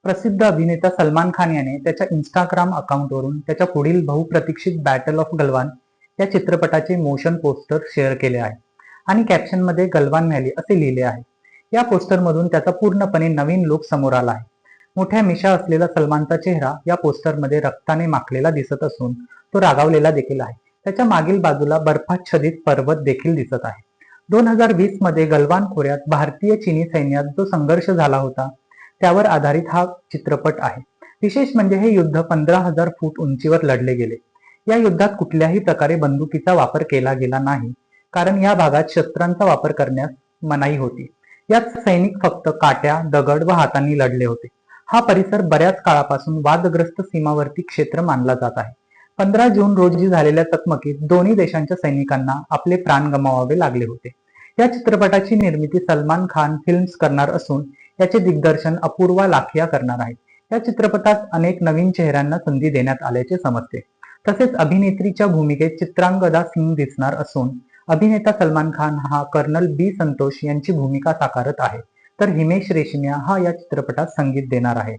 प्रसिद्ध अभिनेता सलमान खान याने त्याच्या इंस्टाग्राम अकाउंटवरून त्याच्या पुढील बहुप्रतीक्षित बॅटल ऑफ गलवान या चित्रपटाचे मोशन पोस्टर शेअर केले आहे आणि कॅप्शनमध्ये गलवान व्हॅली असे लिहिले आहे. या पोस्टरमधून त्याचा पूर्णपणे नवीन लुक समोर आला आहे. मोठ्या मिशा असलेला सलमानचा चेहरा या पोस्टरमध्ये रक्ताने माखलेला दिसत असून तो रागावलेला देखील आहे. त्याच्या मागील बाजूला बर्फाच्छादित पर्वत देखील दिसत आहे. 2020 मध्ये गलवान खोऱ्यात भारतीय चीनी सैन्यात जो संघर्ष झाला होता त्यावर आधारित हा चित्रपट आहे. विशेष म्हणजे हे युद्ध 15,000 फूट उंचीवर लढले गेले. या युद्धात कुठल्याही प्रकारे बंदुकीचा वापर केला गेला नाही, कारण या भागात शस्त्रांचा वापर करण्यास मनाई होती. यात सैनिक फक्त काट्या, दगड व हातांनी लढले होते. हा परिसर बऱ्याच काळापासून वादग्रस्त सीमावर्ती क्षेत्र मानला जात आहे. 15 जून रोजी झालेल्या चकमकीत दोन्ही देशांच्या सैनिकांना आपले प्राण गमावावे लागले होते. या चित्रपटाची निर्मिती सलमान खान फिल्म्स करणार असून याचे दिग्दर्शन अपूर्वा लाखिया करणार आहे. या चित्रपटात अनेक नवीन चेहऱ्यांना संधी देण्यात आल्याचे समजते. तसेच अभिनेत्रीच्या भूमिकेत चित्रांगदा सिंग दिसणार असून अभिनेता सलमान खान हा कर्नल बी संतोष यांची भूमिका साकारत आहे, तर हिमेश रेशमिया हा या चित्रपटात संगीत देणार आहे.